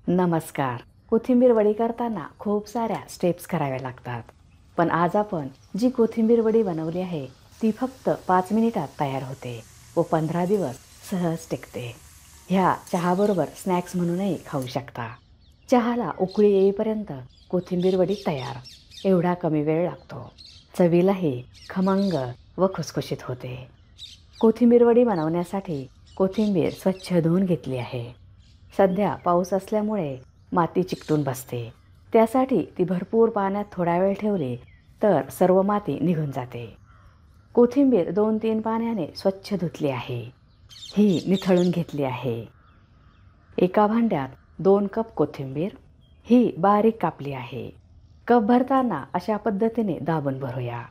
नमस्कार. कोथिंबीर वडी करताना खूप साऱ्या स्टेप्स कराव्या लागतात. पण आज आपण जी कोथिंबीर वडी बनवली आहे ती फक्त 5 मिनिटात तयार होते व 15 दिवस सहज टिकते. ह्या चहाबरोबर स्नॅक्स म्हणूनही खाऊ शकता. चहाला उकळी येईपर्यंत कोथिंबीर वडी तयार. एवढा कमी वेळ लागतो. चवीलाही खमंग व खुसखुशीत होते. कोथिंबीर वडी बनवण्यासाठी कोथिंबीर स्वच्छ धुवून घेतली आहे. सध्या पाऊस असल्यामुळे माती चिकटून बसते. त्यासाठी ती भरपूर पाण्यात थोडा वेळ ठेवली तर सर्व माती निघून जाते. कोथिंबीर 2-3 पाण्याने स्वच्छ धुतली आहे. ही निथळून घेतली आहे. एका भांड्यात 2 कप कोथिंबीर ही बारीक कापली आहे. कप भरताना अशा पद्धतीने दाबून भरूया.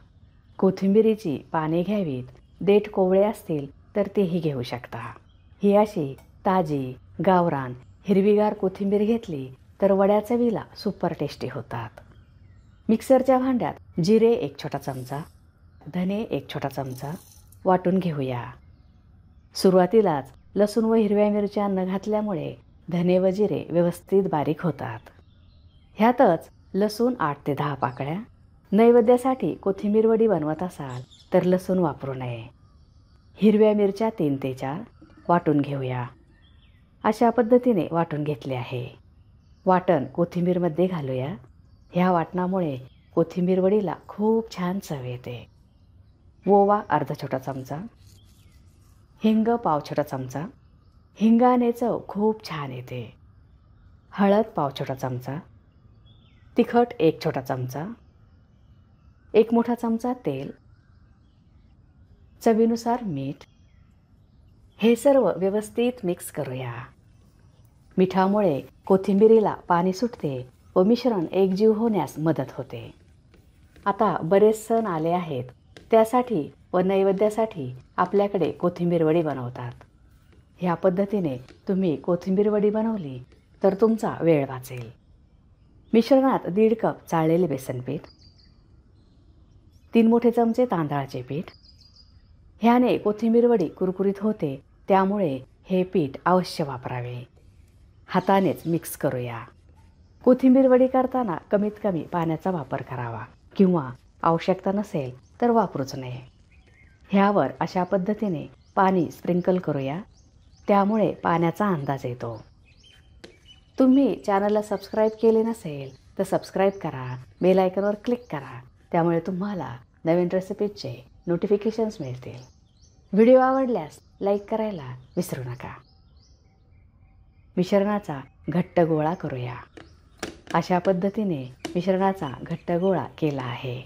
कोथिंबीरीची पाने घ्यावीत. देठ कोवळे असतील तर तेही घेऊ शकता. ही अशी ताजी गावरान हिरवीगार कोथिंबीर घेतली तर वड्या चवीला सुपर टेस्टी होतात. मिक्सरच्या भांड्यात जिरे 1 छोटा चमचा, धने 1 छोटा चमचा वाटून घेऊया. सुरुवातीलाच लसूण व हिरव्या मिरच्या न घातल्यामुळे धने व जिरे व्यवस्थित बारीक होतात. ह्यातच लसूण 8 ते 10 पाकळ्या. नैवेद्यासाठी कोथिंबीर वडी बनवत असाल तर लसूण वापरू नये. हिरव्या मिरच्या 3 ते 4 वाटून घेऊया. अशा पद्धतीने वाटून घेतले आहे. वाटण कोथिंबीरमध्ये घालूया. ह्या वाटणामुळे कोथिंबीर वडीला खूप छान चव येते. ओवा अर्धा छोटा चमचा, हिंग पाव छोटा चमचा. हिंगाने चव खूप छान येते. हळद पाव छोटा चमचा, तिखट 1 छोटा चमचा, 1 मोठा चमचा तेल, चवीनुसार मीठ. हे सर्व व्यवस्थित मिक्स करूया. मिठामुळे कोथिंबीरीला पाणी सुटते व मिश्रण एकजीव होण्यास मदत होते. आता बरेच सण आले आहेत. त्यासाठी व नैवेद्यासाठी आपल्याकडे कोथिंबीर वडी बनवतात. ह्या पद्धतीने तुम्ही कोथिंबीर वडी बनवली तर तुमचा वेळ वाचेल. मिश्रणात 1.5 कप चाळलेले बेसन पीठ, 3 मोठे चमचे तांदळाचे पीठ. ह्याने कोथिंबीर वडी कुरकुरीत होते, त्यामुळे हे पीठ अवश्य वापरावे. हातानेच मिक्स करूया. कोथिंबीर वडी करताना कमीत कमी पाण्याचा वापर करावा किंवा आवश्यकता नसेल तर वापरूच नये. ह्यावर अशा पद्धतीने पाणी स्प्रिंकल करूया. त्यामुळे पाण्याचा अंदाज येतो. तुम्ही चॅनलला सबस्क्राईब केले नसेल तर सबस्क्राईब करा. बेल आयकॉनवर क्लिक करा. त्यामुळे तुम्हाला नवीन रेसिपीचे नोटिफिकेशन्स मिळतील. व्हिडिओ आवडल्यास लाईक करायला विसरू नका. मिश्रणाचा घट्ट गोळा करूया. अशा पद्धतीने मिश्रणाचा घट्ट गोळा केला आहे.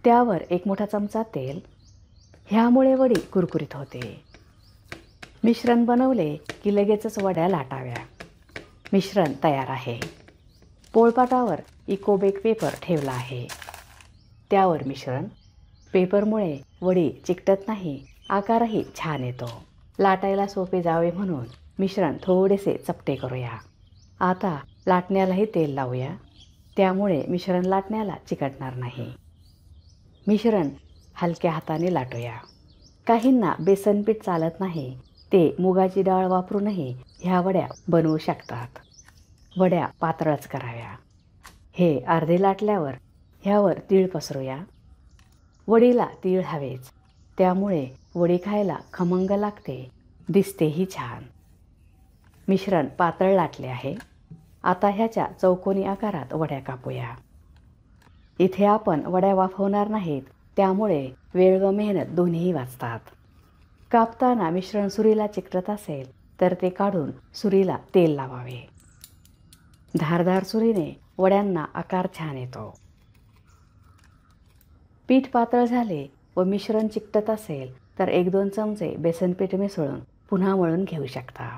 त्यावर 1 मोठा चमचा तेल. ह्यामुळे वडी कुरकुरीत होते. मिश्रण बनवले की लगेचच वड्या लाटाव्या. मिश्रण तयार आहे. पोळपाटावर इकोबेक पेपर ठेवला आहे. त्यावर मिश्रण. पेपरमुळे वडी चिकटत नाही, आकारही छान येतो. लाटायला सोपे जावे म्हणून मिश्रण थोडेसे चपटे करूया. आता लाटण्यालाही तेल लावूया. त्यामुळे मिश्रण लाटण्याला चिकटणार नाही. मिश्रण हलक्या हाताने लाटूया. काहींना बेसन पीठ चालत नाही, ते मुगाची डाळ वापरूनही ह्या वड्या बनवू शकतात. वड्या पातळच कराव्या. हे अर्धे लाटल्यावर ह्यावर तीळ पसरूया. वडीला तीळ हवेच, त्यामुळे वडी खायला खमंग लागते, दिसतेही छान. मिश्रण पातळ लाटले आहे. आता ह्याच्या चौकोनी आकारात वड्या कापूया. इथे आपण वड्या वाफवणार नाहीत, त्यामुळे वेळ व मेहनत दोन्हीही वाचतात. कापताना मिश्रण सुरीला चिकटत असेल तर ते काढून सुरीला तेल लावावे. धारदार सुरीने वड्यांना आकार छान येतो. पीठ पातळ झाले व मिश्रण चिकटत असेल तर 1-2 चमचे बेसन पीठ मिसळून पुन्हा मळून घेऊ शकता.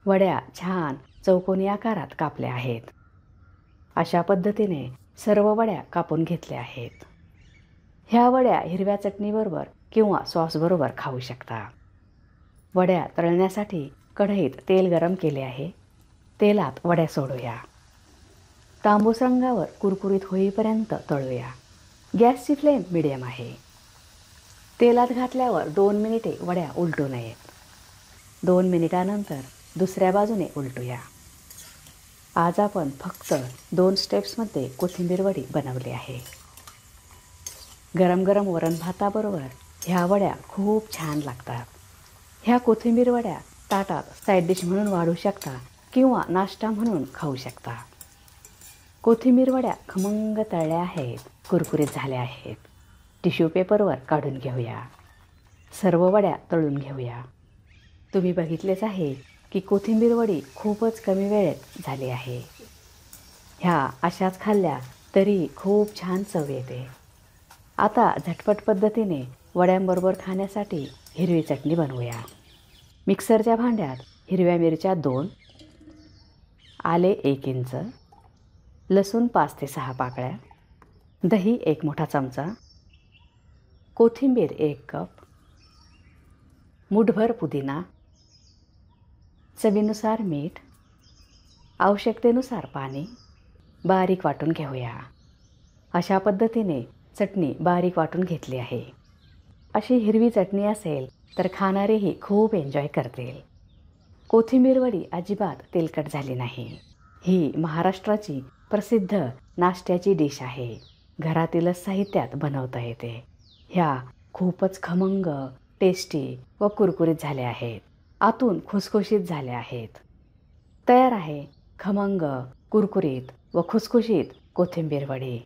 वड्या छान चौकोनी आकारात कापल्या आहेत. अशा पद्धतीने सर्व वड्या कापून घेतल्या आहेत. ह्या वड्या हिरव्या चटणीबरोबर किंवा सॉसबरोबर खाऊ शकता. वड्या तळण्यासाठी कढईत तेल गरम केले आहे. तेलात वड्या सोडूया. तांबूस रंगावर कुरकुरीत होईपर्यंत तळूया. गॅसची फ्लेम मिडियम आहे. तेलात घातल्यावर 2 मिनिटे वड्या उलटू नयेत. 2 मिनिटानंतर दुसऱ्या बाजूने उलटूया. आज आपण फक्त 2 स्टेप्समध्ये कोथिंबीर वडी बनवली आहे. गरम गरम वरण भाताबरोबर ह्या वड्या खूप छान लागतात. ह्या कोथिंबीर वड्या ताटात साईड डिश म्हणून वाढू शकता किंवा नाश्ता म्हणून खाऊ शकता. कोथिंबीर वड्या खमंग तळल्या आहेत, कुरकुरीत झाल्या आहेत. टिश्यू पेपरवर काढून घेऊया. सर्व वड्या तळून घेऊया. तुम्ही बघितलेच आहे की कोथिंबीर वडी खूपच कमी वेळेत झाली आहे. ह्या अशाच खाल्ल्या तरी खूप छान चव येते. आता झटपट पद्धतीने वड्यांबरोबर खाण्यासाठी हिरवी चटणी बनवूया. मिक्सरच्या भांड्यात हिरव्या मिरच्या 2, आले 1 इंच, लसूण 5 ते 6 पाकळ्या, दही 1 मोठा चमचा, कोथिंबीर 1 कप, मूठभर पुदिना, चवीनुसार मीठ, आवश्यकतेनुसार पाणी बारीक वाटून घेऊया. अशा पद्धतीने चटणी बारीक वाटून घेतली आहे. अशी हिरवी चटणी असेल तर खाणारेही खूप एन्जॉय करतील. कोथिंबीर वडी अजिबात तेलकट झाली नाही. ही महाराष्ट्राची प्रसिद्ध नाश्त्याची डिश आहे. घरातीलच साहित्यात बनवता येते. ह्या खूपच खमंग, टेस्टी व कुरकुरीत झाल्या आहेत. आतून खुसखुशीत झाल्या आहेत. तयार आहे खमंग, कुरकुरीत व खुसखुशीत कोथिंबीर वडी.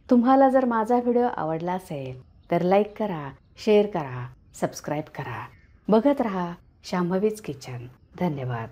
तुम्हाला जर माझा व्हिडिओ आवडला असेल तर लाईक करा, शेअर करा, सबस्क्राईब करा. बघत रहा शांभवीज किचन. धन्यवाद.